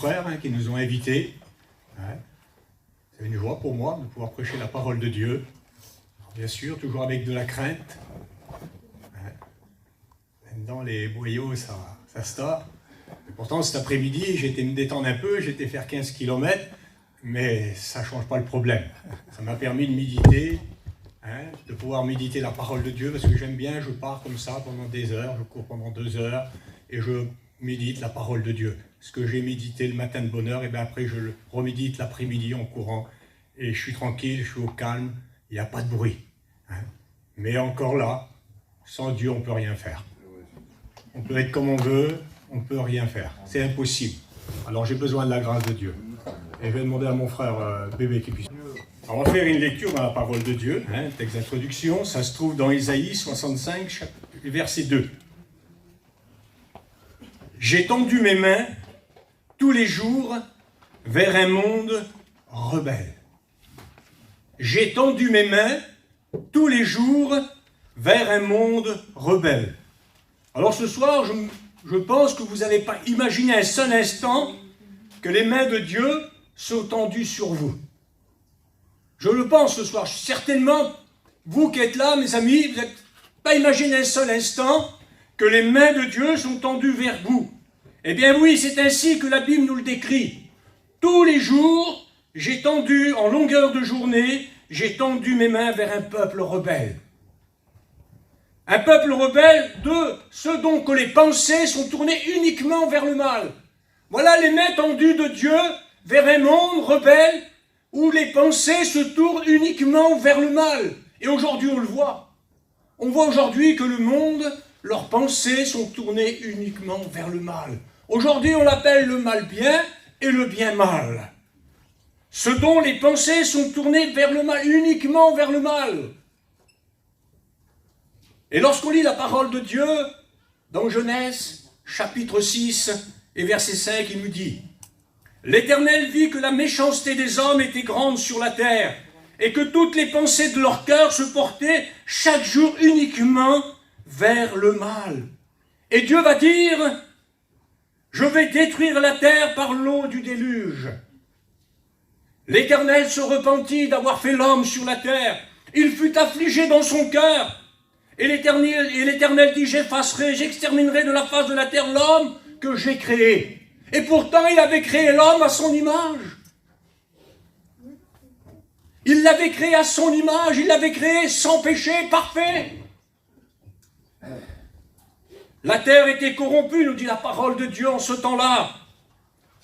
frères qui nous ont invités. C'est une joie pour moi de pouvoir prêcher la parole de Dieu. Alors, bien sûr, toujours avec de la crainte. Même dans les boyaux, ça se tord. Et pourtant, cet après-midi, j'ai été me détendre un peu, j'ai été faire 15 km, mais ça ne change pas le problème. Ça m'a permis de méditer, de pouvoir méditer la parole de Dieu, parce que j'aime bien, je pars comme ça pendant des heures, je cours pendant 2 heures, et je médite la parole de Dieu. Ce que j'ai médité le matin de bonne heure, et bien après je le remédite l'après-midi en courant, et je suis tranquille, je suis au calme, il n'y a pas de bruit. Mais encore là, sans Dieu, on ne peut rien faire. On peut être comme on veut, on ne peut rien faire. C'est impossible. Alors j'ai besoin de la grâce de Dieu. Et je vais demander à mon frère Bébé qui puisse... Alors, on va faire une lecture dans la parole de Dieu, texte d'introduction, ça se trouve dans Isaïe 65, verset 2. J'ai tendu mes mains tous les jours vers un monde rebelle. J'ai tendu mes mains tous les jours vers un monde rebelle. Alors ce soir, je pense que vous n'avez pas imaginé un seul instant que les mains de Dieu sont tendues sur vous. Je le pense ce soir. Certainement, vous qui êtes là, mes amis, vous n'avez pas imaginé un seul instant que les mains de Dieu sont tendues vers vous. Eh bien oui, c'est ainsi que la Bible nous le décrit. Tous les jours, j'ai tendu, en longueur de journée, j'ai tendu mes mains vers un peuple rebelle. Un peuple rebelle de ceux dont que les pensées sont tournées uniquement vers le mal. Voilà les mains tendues de Dieu vers un monde rebelle où les pensées se tournent uniquement vers le mal. Et aujourd'hui, on le voit. On voit aujourd'hui que le monde, leurs pensées sont tournées uniquement vers le mal. Aujourd'hui, on l'appelle le mal bien et le bien mal. Ce dont les pensées sont tournées vers le mal, uniquement vers le mal. Et lorsqu'on lit la parole de Dieu, dans Genèse, chapitre 6 et verset 5, il nous dit « L'Éternel vit que la méchanceté des hommes était grande sur la terre, et que toutes les pensées de leur cœur se portaient chaque jour uniquement vers le mal. Et Dieu va dire « Je vais détruire la terre par l'eau du déluge. » L'Éternel se repentit d'avoir fait l'homme sur la terre. Il fut affligé dans son cœur. Et l'Éternel dit, j'exterminerai de la face de la terre l'homme que j'ai créé. Et pourtant, il avait créé l'homme à son image. Il l'avait créé à son image, il l'avait créé sans péché, parfait. La terre était corrompue, nous dit la parole de Dieu en ce temps-là.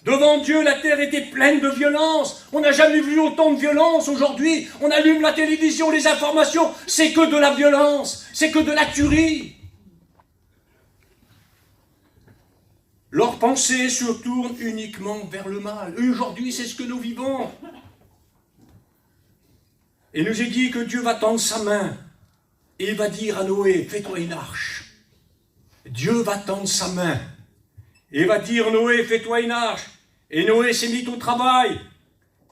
Devant Dieu, la terre était pleine de violence. On n'a jamais vu autant de violence aujourd'hui. On allume la télévision, les informations, c'est que de la violence, c'est que de la tuerie. Leurs pensées se tournent uniquement vers le mal. Et aujourd'hui, c'est ce que nous vivons. Et il nous est dit que Dieu va tendre sa main et il va dire à Noé, fais-toi une arche. Dieu va tendre sa main et il va dire, Noé, fais-toi une arche. Et Noé s'est mis au travail.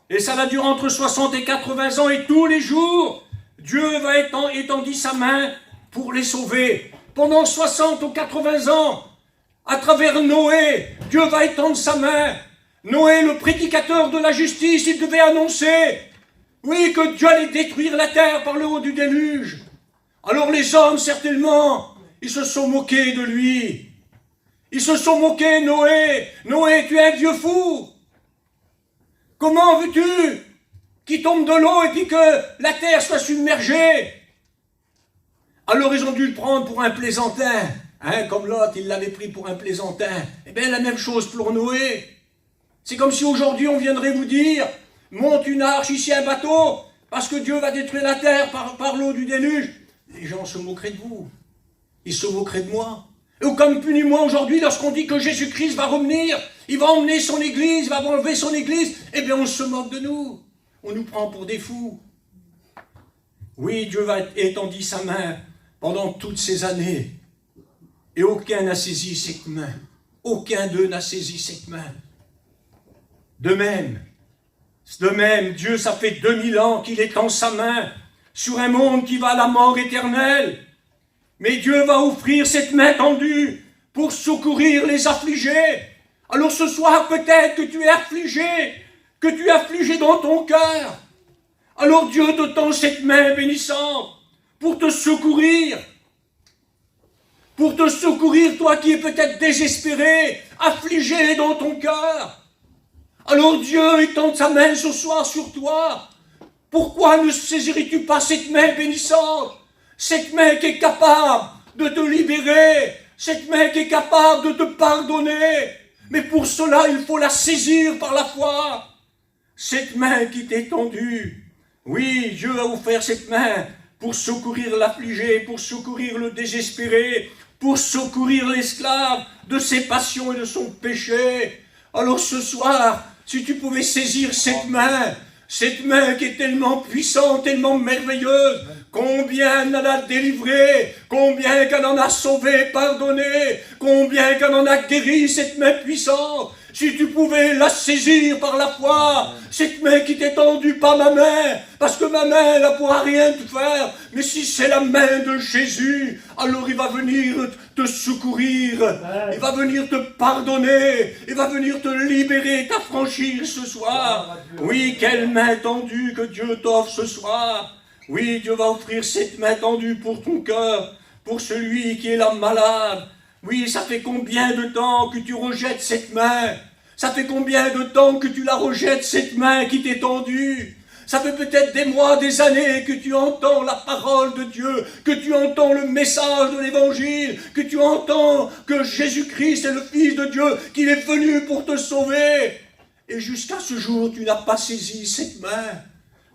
Et ça va durer entre 60 et 80 ans. Et tous les jours, Dieu va étendre sa main pour les sauver. Pendant 60 ou 80 ans, à travers Noé, Dieu va étendre sa main. Noé, le prédicateur de la justice, il devait annoncer, oui, que Dieu allait détruire la terre par le haut du déluge. Alors les hommes, certainement, ils se sont moqués de lui. Ils se sont moqués, Noé. Noé, tu es un vieux fou. Comment veux-tu qu'il tombe de l'eau et puis que la terre soit submergée? Alors ils ont dû le prendre pour un plaisantin. Comme Lot, il l'avait pris pour un plaisantin. Eh bien, la même chose pour Noé. C'est comme si aujourd'hui on viendrait vous dire, monte une arche ici, un bateau, parce que Dieu va détruire la terre par l'eau du déluge. Les gens se moqueraient de vous. Ils se moqueraient de moi. Et comme punis-moi aujourd'hui, lorsqu'on dit que Jésus-Christ va revenir, il va emmener son église, il va enlever son église, eh bien on se moque de nous. On nous prend pour des fous. Oui, Dieu va étendre sa main pendant toutes ces années. Et aucun n'a saisi cette main. Aucun d'eux n'a saisi cette main. De même, Dieu, ça fait 2000 ans qu'il étend sa main sur un monde qui va à la mort éternelle. Mais Dieu va offrir cette main tendue pour secourir les affligés. Alors ce soir, peut-être que tu es affligé dans ton cœur. Alors Dieu te tend cette main bénissante pour te secourir. Pour te secourir, toi qui es peut-être désespéré, affligé dans ton cœur. Alors Dieu étend sa main ce soir sur toi. Pourquoi ne saisirais-tu pas cette main bénissante? Cette main qui est capable de te libérer, cette main qui est capable de te pardonner. Mais pour cela, il faut la saisir par la foi. Cette main qui t'est tendue. Oui, Dieu a offert cette main pour secourir l'affligé, pour secourir le désespéré, pour secourir l'esclave de ses passions et de son péché. Alors ce soir, si tu pouvais saisir cette main qui est tellement puissante, tellement merveilleuse, combien elle en a délivré, combien qu'elle en a sauvé, pardonné, combien qu'elle en a guéri, cette main puissante. Si tu pouvais la saisir par la foi, cette main qui t'est tendue, pas ma main, parce que ma main, elle ne pourra rien te faire, mais si c'est la main de Jésus, alors il va venir te secourir, il va venir te pardonner, il va venir te libérer, t'affranchir ce soir. Oui, quelle main tendue que Dieu t'offre ce soir. Oui, Dieu va offrir cette main tendue pour ton cœur, pour celui qui est là malade. Oui, ça fait combien de temps que tu rejettes cette main? Ça fait combien de temps que tu la rejettes, cette main qui t'est tendue? Ça fait peut-être des mois, des années que tu entends la parole de Dieu, que tu entends le message de l'évangile, que tu entends que Jésus-Christ est le Fils de Dieu, qu'il est venu pour te sauver. Et jusqu'à ce jour, tu n'as pas saisi cette main.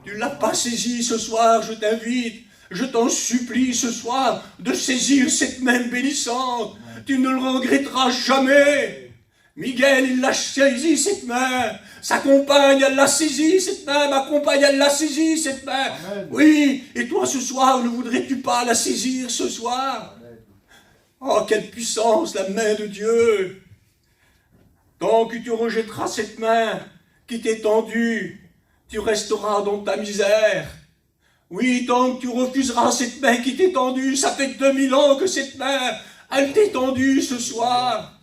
Tu ne l'as pas saisie ce soir, je t'invite. Je t'en supplie ce soir de saisir cette main bénissante. Tu ne le regretteras jamais. Miguel, il l'a saisi cette main. Sa compagne, elle l'a saisi cette main. Ma compagne, elle l'a saisi cette main. Amen. Oui, et toi ce soir, ne voudrais-tu pas la saisir ce soir? Amen. Oh, quelle puissance, la main de Dieu. Tant que tu rejetteras cette main qui t'est tendue, tu resteras dans ta misère. Oui, tant que tu refuseras cette main qui t'est tendue, ça fait 2000 ans que cette main, elle t'est tendue ce soir.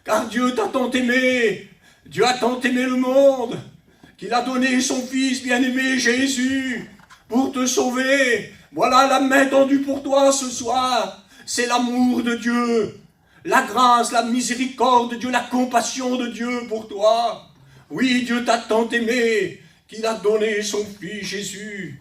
Car Dieu t'a tant aimé, Dieu a tant aimé le monde, qu'il a donné son Fils bien-aimé Jésus pour te sauver. Voilà la main tendue pour toi ce soir. C'est l'amour de Dieu, la grâce, la miséricorde de Dieu, la compassion de Dieu pour toi. Oui, Dieu t'a tant aimé qu'il a donné son Fils Jésus,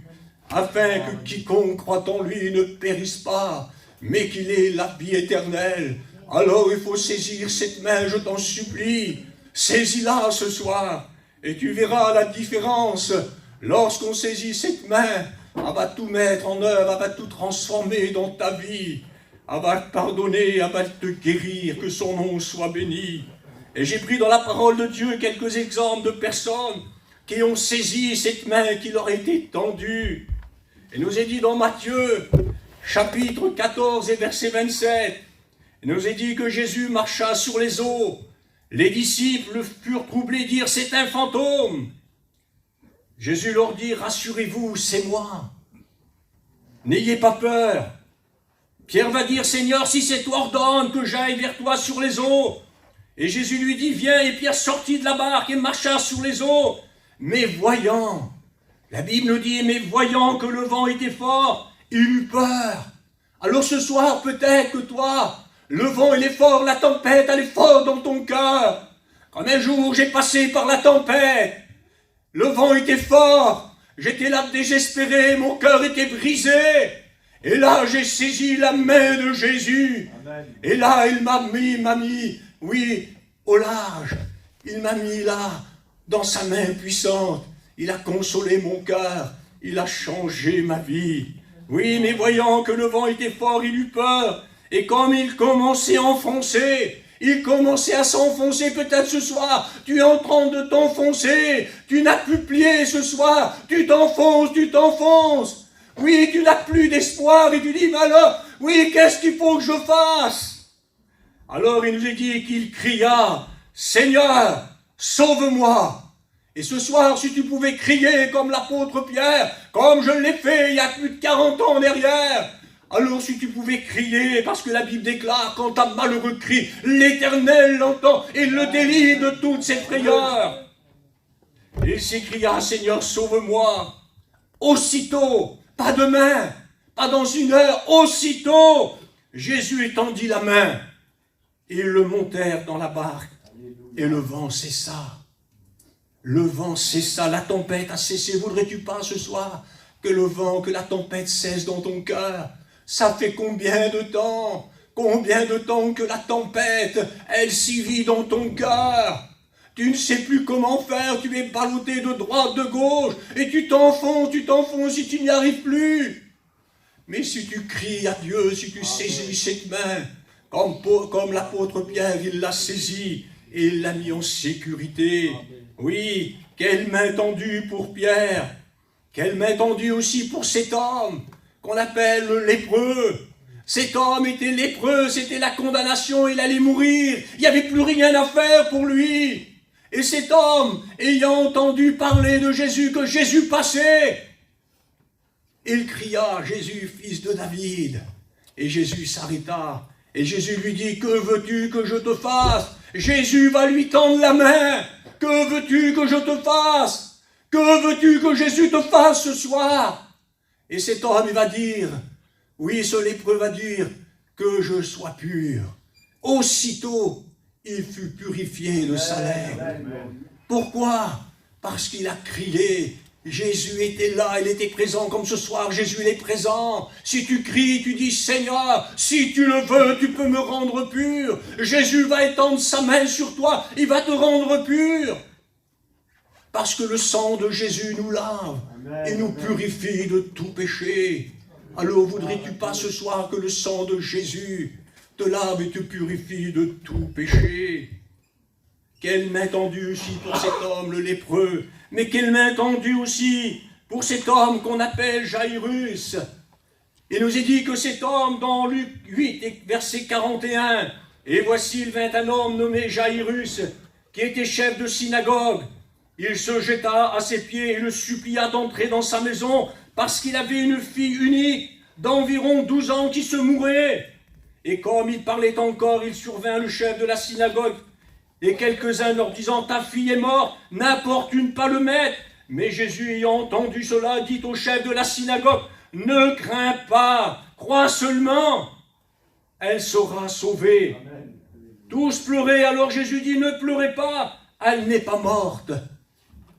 afin que quiconque croit en lui ne périsse pas, mais qu'il ait la vie éternelle. Alors il faut saisir cette main, je t'en supplie. Saisis-la ce soir, et tu verras la différence. Lorsqu'on saisit cette main, elle va tout mettre en œuvre, elle va tout transformer dans ta vie. Elle va te pardonner, elle va te guérir, que son nom soit béni. Et j'ai pris dans la parole de Dieu quelques exemples de personnes qui ont saisi cette main qui leur a été tendue. Il nous est dit dans Matthieu, chapitre 14 et verset 27, il nous est dit que Jésus marcha sur les eaux. Les disciples furent troublés, dirent, c'est un fantôme. Jésus leur dit, rassurez-vous, c'est moi. N'ayez pas peur. Pierre va dire, Seigneur, si c'est toi, ordonne que j'aille vers toi sur les eaux. Et Jésus lui dit, viens, et Pierre sortit de la barque et marcha sur les eaux. Mais voyant, la Bible nous dit, mais voyant que le vent était fort, il eut peur. Alors ce soir, peut-être que toi, le vent il est fort, la tempête elle est forte dans ton cœur. Comme un jour j'ai passé par la tempête, le vent était fort, j'étais là désespéré, mon cœur était brisé. Et là j'ai saisi la main de Jésus. Amen. Et là il m'a mis, oui, au large. Il m'a mis là, dans sa main puissante. Il a consolé mon cœur, il a changé ma vie. Oui, mais voyant que le vent était fort, il eut peur. Et comme il commençait à enfoncer, il commençait à s'enfoncer, peut-être ce soir, tu es en train de t'enfoncer, tu n'as plus plié ce soir, tu t'enfonces. Oui, tu n'as plus d'espoir et tu dis, mais alors, oui, qu'est-ce qu'il faut que je fasse? Alors il nous est dit qu'il cria, Seigneur, sauve-moi. Et ce soir, si tu pouvais crier comme l'apôtre Pierre, comme je l'ai fait il y a plus de 40 ans derrière, Alors si tu pouvais crier, parce que la Bible déclare, quand un malheureux crie, l'Éternel l'entend et le délivre de toutes ses frayeurs. Il s'écria, Seigneur, sauve-moi. Aussitôt, pas demain, pas dans une heure, aussitôt, Jésus étendit la main. Et ils le montèrent dans la barque. Et le vent cessa. Le vent cessa, la tempête a cessé. Voudrais-tu pas ce soir que le vent, que la tempête cesse dans ton cœur? Ça fait combien de temps que la tempête, elle sévit dans ton cœur? Tu ne sais plus comment faire, tu es ballotté de droite, de gauche, et tu t'enfonces, et tu n'y arrives plus. Mais si tu cries à Dieu, si tu saisis cette main, comme l'apôtre Pierre, il l'a saisie, et il l'a mis en sécurité. Oui, quelle main tendue pour Pierre, quelle main tendue aussi pour cet homme qu'on appelle le lépreux. Cet homme était lépreux, c'était la condamnation, il allait mourir, il n'y avait plus rien à faire pour lui. Et cet homme, ayant entendu parler de Jésus, que Jésus passait, il cria, Jésus, fils de David. Et Jésus s'arrêta, et Jésus lui dit, que veux-tu que je te fasse? Jésus va lui tendre la main. Que veux-tu que je te fasse? Que veux-tu que Jésus te fasse ce soir? Et cet homme, il va dire, oui, ce lépreux va dire, que je sois pur. Aussitôt, il fut purifié de sa lèvre. Pourquoi? Parce qu'il a crié. Jésus était là, il était présent, comme ce soir, Jésus il est présent. Si tu cries, tu dis, Seigneur, si tu le veux, tu peux me rendre pur. Jésus va étendre sa main sur toi, il va te rendre pur. Parce que le sang de Jésus nous lave et nous purifie de tout péché. Alors voudrais-tu pas ce soir que le sang de Jésus te lave et te purifie de tout péché? Quelle main tendue aussi pour cet homme, le lépreux, mais quelle main tendue aussi pour cet homme qu'on appelle Jairus. Il nous est dit que cet homme, dans Luc 8, verset 41, « Et voici, il vint un homme nommé Jairus, qui était chef de synagogue. Il se jeta à ses pieds et le supplia d'entrer dans sa maison, parce qu'il avait une fille unique d'environ 12 ans qui se mourait. Et comme il parlait encore, il survint le chef de la synagogue, et quelques-uns leur disant, ta fille est morte, n'importune pas le maître. Mais Jésus, ayant entendu cela, dit au chef de la synagogue, ne crains pas, crois seulement, elle sera sauvée. Amen. Tous pleuraient, alors Jésus dit, ne pleurez pas, elle n'est pas morte.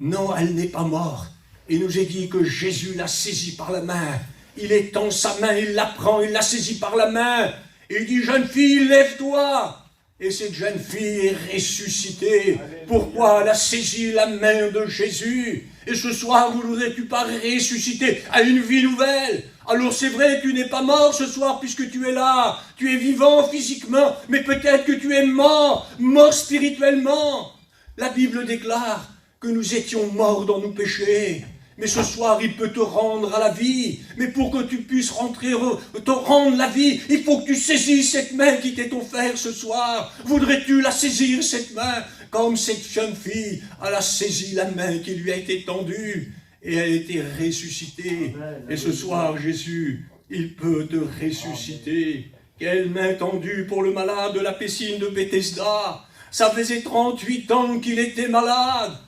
Non, elle n'est pas morte. Il nous est dit que Jésus l'a saisie par la main. Il étend sa main, il la prend, il la saisit par la main. Il dit, jeune fille, lève-toi. Et cette jeune fille est ressuscitée. Pourquoi elle a saisi la main de Jésus? Et ce soir, vous ne voudrais-tu pas ressusciter à une vie nouvelle? Alors c'est vrai, tu n'es pas mort ce soir puisque tu es là. Tu es vivant physiquement, mais peut-être que tu es mort, mort spirituellement. La Bible déclare que nous étions morts dans nos péchés. Mais ce soir, il peut te rendre à la vie. Mais pour que tu puisses te rendre la vie, il faut que tu saisisses cette main qui t'est offerte ce soir. Voudrais-tu la saisir, cette main? Comme cette jeune fille, elle a saisi la main qui lui a été tendue. Et elle a été ressuscitée. Et ce soir, Jésus, il peut te ressusciter. Quelle main tendue pour le malade de la piscine de Bethesda. Ça faisait 38 ans qu'il était malade.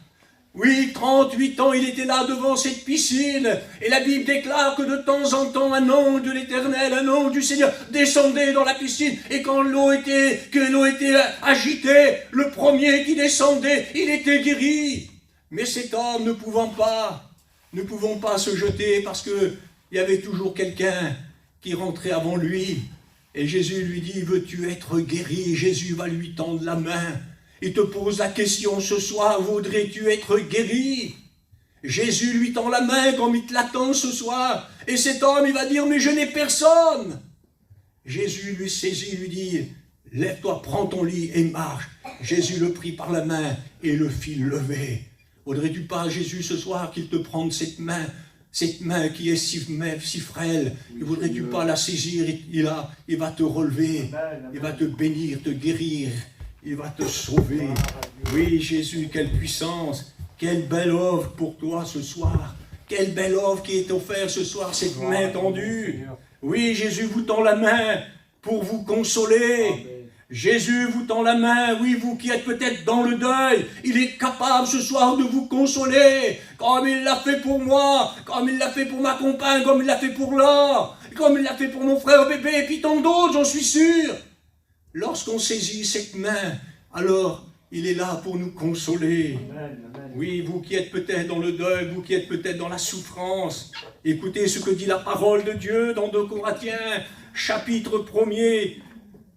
Oui, 38 ans, il était là devant cette piscine. Et la Bible déclare que de temps en temps, un ange de l'Éternel, un ange du Seigneur, descendait dans la piscine. Et quand l'eau était agitée, le premier qui descendait, il était guéri. Mais cet homme ne pouvons pas se jeter parce qu'il y avait toujours quelqu'un qui rentrait avant lui. Et Jésus lui dit, veux-tu être guéri? Jésus va lui tendre la main. Il te pose la question ce soir, voudrais-tu être guéri? Jésus lui tend la main comme il te l'attend ce soir. Et cet homme, il va dire, mais je n'ai personne. Jésus lui saisit, lui dit, lève-toi, prends ton lit et marche. Jésus le prit par la main et le fit lever. Voudrais-tu pas, Jésus, ce soir, qu'il te prenne cette main qui est si frêle, ne voudrais-tu pas la saisir? Il va te relever, il va te bénir, te guérir. Il va te sauver. Oui, Jésus, quelle puissance. Quelle belle œuvre pour toi ce soir. Quelle belle œuvre qui est offerte ce soir, cette main tendue. Oui, Jésus vous tend la main pour vous consoler. Amen. Jésus vous tend la main, oui, vous qui êtes peut-être dans le deuil, il est capable ce soir de vous consoler, comme il l'a fait pour moi, comme il l'a fait pour ma compagne, comme il l'a fait pour Laure, comme il l'a fait pour mon frère bébé, et puis tant d'autres, j'en suis sûr. Lorsqu'on saisit cette main, alors il est là pour nous consoler. Amen. Amen. Oui, vous qui êtes peut-être dans le deuil, vous qui êtes peut-être dans la souffrance, écoutez ce que dit la parole de Dieu dans 2 Corinthiens, chapitre 1er,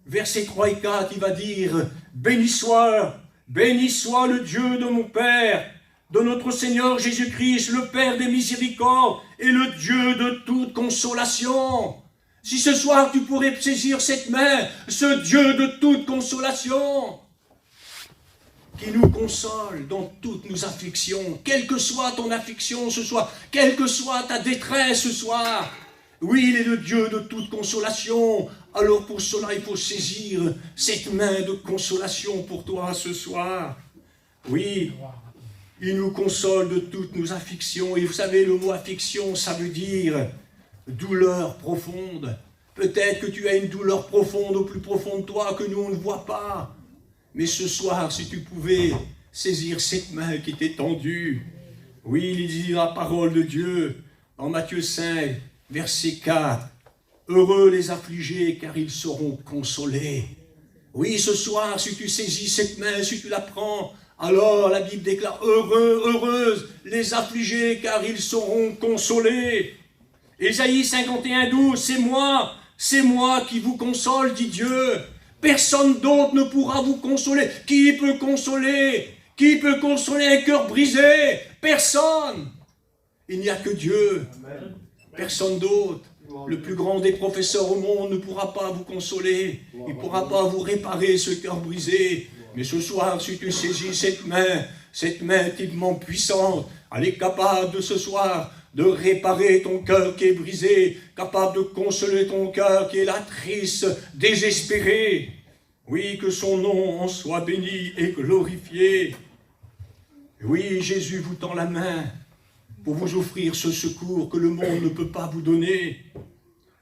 versets 3 et 4, il va dire « béni soit le Dieu de mon Père, de notre Seigneur Jésus-Christ, le Père des miséricordes et le Dieu de toute consolation. » Si ce soir tu pourrais saisir cette main, ce Dieu de toute consolation, qui nous console dans toutes nos afflictions, quelle que soit ton affliction ce soir, quelle que soit ta détresse ce soir. Oui, il est le Dieu de toute consolation. Alors pour cela, il faut saisir cette main de consolation pour toi ce soir. Oui, il nous console de toutes nos afflictions. Et vous savez, le mot affliction, ça veut dire douleur profonde. Peut-être que tu as une douleur profonde au plus profond de toi que nous on ne voit pas. Mais ce soir, si tu pouvais saisir cette main qui t'est tendue, oui, il dit la parole de Dieu en Matthieu 5, verset 4. Heureux les affligés, car ils seront consolés. Oui, ce soir, si tu saisis cette main, si tu la prends, alors la Bible déclare heureuses les affligés, car ils seront consolés. Ésaïe 51, 12, c'est moi qui vous console, dit Dieu. Personne d'autre ne pourra vous consoler. Qui peut consoler? Qui peut consoler un cœur brisé? Personne. Il n'y a que Dieu. Amen. Personne d'autre. Le plus grand des professeurs au monde ne pourra pas vous consoler. Il ne pourra pas vous réparer ce cœur brisé. Mais ce soir, si tu saisis cette main intimement puissante, elle est capable de ce soir de réparer ton cœur qui est brisé, capable de consoler ton cœur qui est là triste, désespéré. Oui, que son nom en soit béni et glorifié. Oui, Jésus vous tend la main pour vous offrir ce secours que le monde ne peut pas vous donner.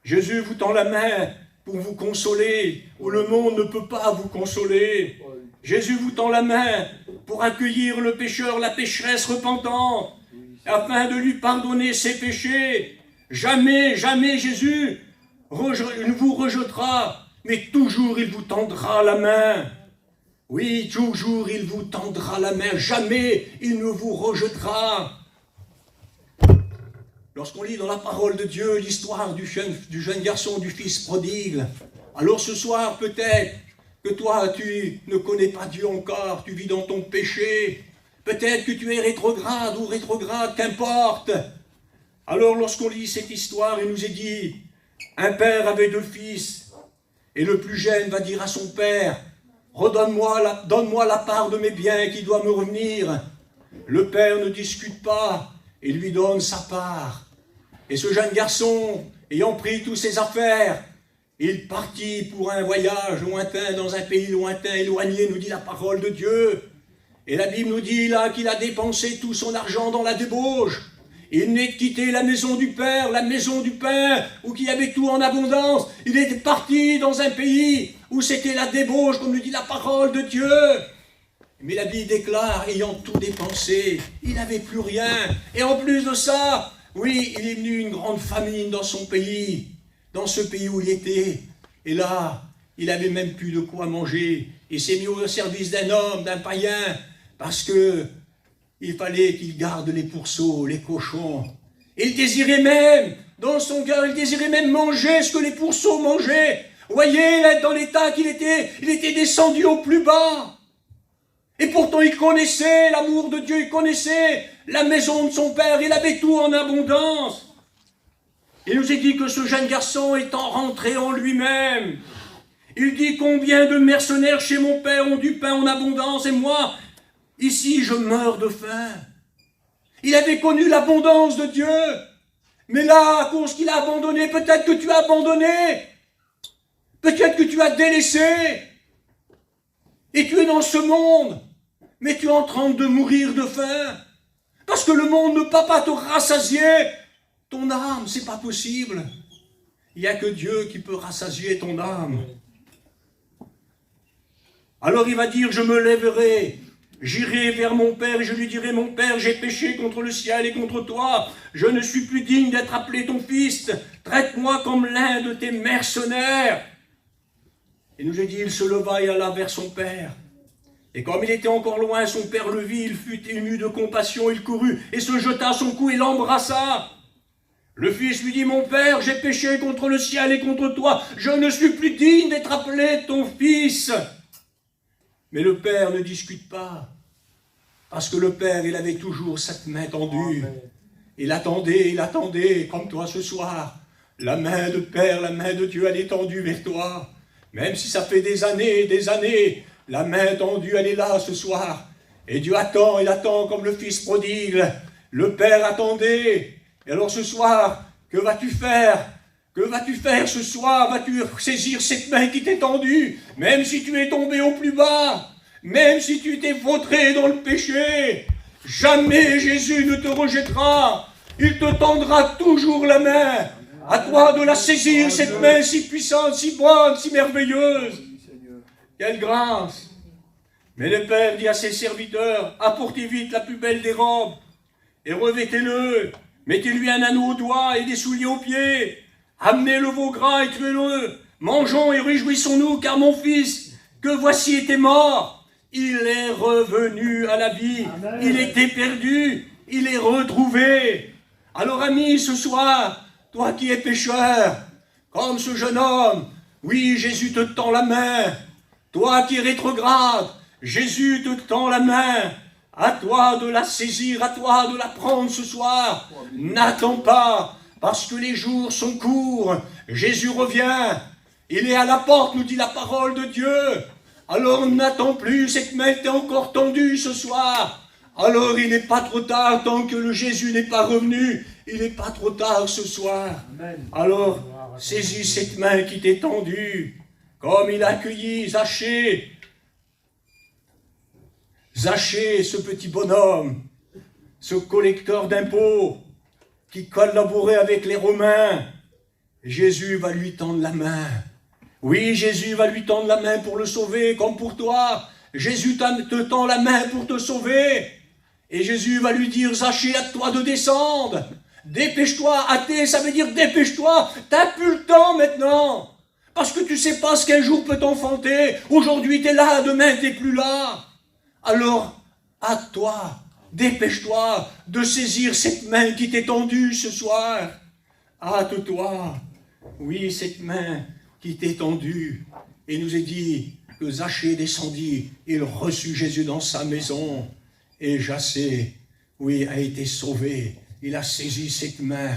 Jésus vous tend la main pour vous consoler, où le monde ne peut pas vous consoler. Jésus vous tend la main pour accueillir le pécheur, la pécheresse repentante, afin de lui pardonner ses péchés. Jamais, jamais Jésus ne vous rejettera, mais toujours il vous tendra la main. Oui, toujours il vous tendra la main, jamais il ne vous rejettera. Lorsqu'on lit dans la parole de Dieu l'histoire du jeune garçon, du fils prodigue, alors ce soir peut-être que toi tu ne connais pas Dieu encore, tu vis dans ton péché, peut-être que tu es rétrograde ou rétrograde, qu'importe. Alors lorsqu'on lit cette histoire, il nous est dit, un père avait 2 fils, et le plus jeune va dire à son père, donne-moi la part de mes biens qui doit me revenir. Le père ne discute pas et lui donne sa part. Et ce jeune garçon, ayant pris toutes ses affaires, il partit pour un voyage lointain, dans un pays lointain, éloigné, nous dit la parole de Dieu. Et la Bible nous dit là qu'il a dépensé tout son argent dans la débauche. Il venait de quitter la maison du Père, la maison du Père, où il y avait tout en abondance. Il était parti dans un pays où c'était la débauche, comme nous dit la parole de Dieu. Mais la Bible déclare, ayant tout dépensé, il n'avait plus rien. Et en plus de ça, oui, il est venu une grande famine dans son pays, dans ce pays où il était. Et là, il n'avait même plus de quoi manger. Il s'est mis au service d'un homme, d'un païen, parce que il fallait qu'il garde les pourceaux, les cochons. Il désirait même, dans son cœur, il désirait même manger ce que les pourceaux mangeaient. Vous voyez, là, dans l'état qu'il était, il était descendu au plus bas. Et pourtant, il connaissait l'amour de Dieu, il connaissait la maison de son père, il avait tout en abondance. Il nous est dit que ce jeune garçon étant rentré en lui-même, il dit combien de mercenaires chez mon père ont du pain en abondance et moi, ici, je meurs de faim. Il avait connu l'abondance de Dieu. Mais là, à cause qu'il a abandonné, peut-être que tu as abandonné. Peut-être que tu as délaissé. Et tu es dans ce monde. Mais tu es en train de mourir de faim. Parce que le monde ne peut pas te rassasier. Ton âme, c'est pas possible. Il n'y a que Dieu qui peut rassasier ton âme. Alors il va dire, je me lèverai, j'irai vers mon Père et je lui dirai, mon Père, j'ai péché contre le ciel et contre toi. Je ne suis plus digne d'être appelé ton fils. Traite-moi comme l'un de tes mercenaires. Et nous a dit, il se leva et alla vers son Père. Et comme il était encore loin, son Père le vit, il fut ému de compassion, il courut et se jeta à son cou et l'embrassa. Le fils lui dit, mon Père, j'ai péché contre le ciel et contre toi, je ne suis plus digne d'être appelé ton fils. Mais le Père ne discute pas, parce que le Père, il avait toujours cette main tendue. Il attendait, comme toi ce soir. La main de Père, la main de Dieu, elle est tendue vers toi. Même si ça fait des années, la main tendue, elle est là ce soir. Et Dieu attend, il attend comme le fils prodigue. Le Père attendait. Et alors ce soir, que vas-tu faire? Que vas-tu faire ce soir? Vas-tu saisir cette main qui t'est tendue? Même si tu es tombé au plus bas, même si tu t'es vautré dans le péché, jamais Jésus ne te rejettera. Il te tendra toujours la main. À toi de la saisir, cette main si puissante, si bonne, si merveilleuse. Quelle grâce! Mais le Père dit à ses serviteurs, apportez vite la plus belle des robes et revêtez-le. Mettez-lui un anneau au doigt et des souliers aux pieds. Amenez le veau gras et tuez-le. Mangeons et réjouissons-nous, car mon fils, que voici était mort, il est revenu à la vie. Amen. Il était perdu, il est retrouvé. Alors amis, ce soir, toi qui es pécheur, comme ce jeune homme, oui, Jésus te tend la main. Toi qui es rétrograde, Jésus te tend la main. À toi de la saisir, à toi de la prendre ce soir. N'attends pas, parce que les jours sont courts. Jésus revient. Il est à la porte, nous dit la parole de Dieu. Alors n'attends plus, cette main t'est encore tendue ce soir. Alors il n'est pas trop tard, tant que le Jésus n'est pas revenu. Il n'est pas trop tard ce soir. Amen. Alors saisis cette main qui t'est tendue, comme il a accueilli Zachée. Zachée, ce petit bonhomme, ce collecteur d'impôts, qui collaborait avec les Romains, Jésus va lui tendre la main. Oui, Jésus va lui tendre la main pour le sauver, comme pour toi. Jésus te tend la main pour te sauver. Et Jésus va lui dire, Zachée, à toi de descendre. Dépêche-toi, athée, ça veut dire dépêche-toi. T'as plus le temps maintenant. Parce que tu sais pas ce qu'un jour peut t'enfanter. Aujourd'hui, t'es là, demain, t'es plus là. Alors, hâte-toi, dépêche-toi de saisir cette main qui t'est tendue ce soir. Hâte-toi, oui, cette main qui t'est tendue. Et nous est dit que Zachée descendit, il reçut Jésus dans sa maison. Et Zachée, oui, a été sauvé. Il a saisi cette main.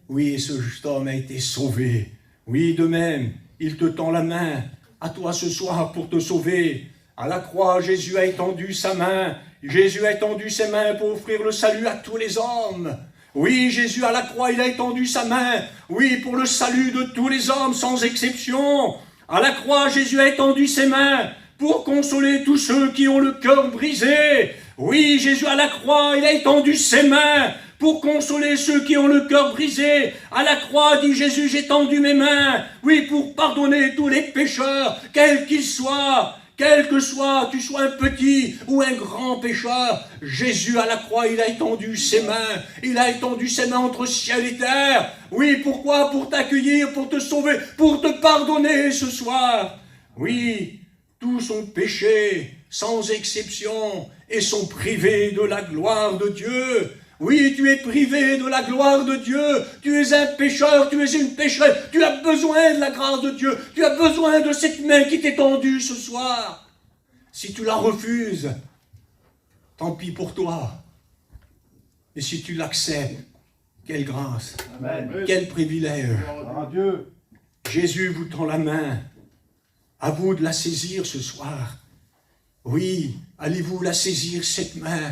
Oui, ce juste homme a été sauvé. Oui, de même, il te tend la main à toi ce soir pour te sauver. À la croix, Jésus a étendu sa main. Jésus a étendu ses mains pour offrir le salut à tous les hommes. Oui, Jésus à la croix, il a étendu sa main. Oui, pour le salut de tous les hommes, sans exception. À la croix, Jésus a étendu ses mains pour consoler tous ceux qui ont le cœur brisé. Oui, Jésus à la croix, il a étendu ses mains pour consoler ceux qui ont le cœur brisé. À la croix, dit Jésus, j'ai tendu mes mains. Oui, pour pardonner tous les pécheurs, quels qu'ils soient. Quel que soit, tu sois un petit ou un grand pécheur, Jésus à la croix, il a étendu ses mains. Il a étendu ses mains entre ciel et terre. Oui, pourquoi? Pour t'accueillir, pour te sauver, pour te pardonner ce soir. Oui, tous ont péché, sans exception, et sont privés de la gloire de Dieu. Oui, tu es privé de la gloire de Dieu. Tu es un pécheur, tu es une pécheresse. Tu as besoin de la grâce de Dieu. Tu as besoin de cette main qui t'est tendue ce soir. Si tu la refuses, tant pis pour toi. Et si tu l'acceptes, quelle grâce. Amen. Quel privilège. Dieu. Jésus vous tend la main. À vous de la saisir ce soir. Oui, allez-vous la saisir cette main?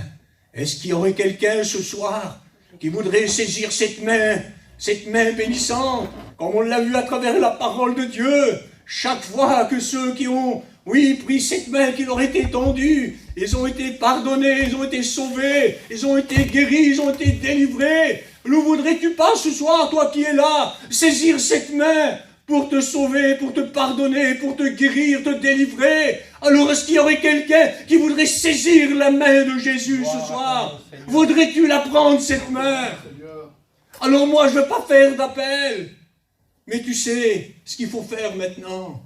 Est-ce qu'il y aurait quelqu'un ce soir qui voudrait saisir cette main bénissante, comme on l'a vu à travers la parole de Dieu, chaque fois que ceux qui ont, oui, pris cette main qui leur était tendue, ils ont été pardonnés, ils ont été sauvés, ils ont été guéris, ils ont été délivrés. Ne voudrais-tu pas ce soir, toi qui es là, saisir cette main pour te sauver, pour te pardonner, pour te guérir, te délivrer? Alors est-ce qu'il y aurait quelqu'un qui voudrait saisir la main de Jésus ce soir? Voudrais-tu la prendre, cette main? Alors moi, je ne veux pas faire d'appel. Mais tu sais ce qu'il faut faire maintenant.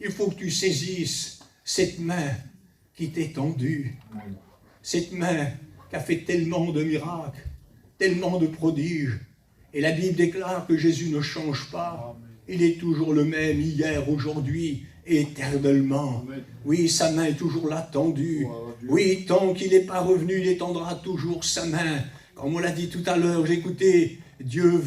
Il faut que tu saisisses cette main qui t'est tendue. Cette main qui a fait tellement de miracles, tellement de prodiges. Et la Bible déclare que Jésus ne change pas. Il est toujours le même hier, aujourd'hui et éternellement. Oui, sa main est toujours là tendue. Oui, tant qu'il n'est pas revenu, il étendra toujours sa main. Comme on l'a dit tout à l'heure, j'écoutais, Dieu veut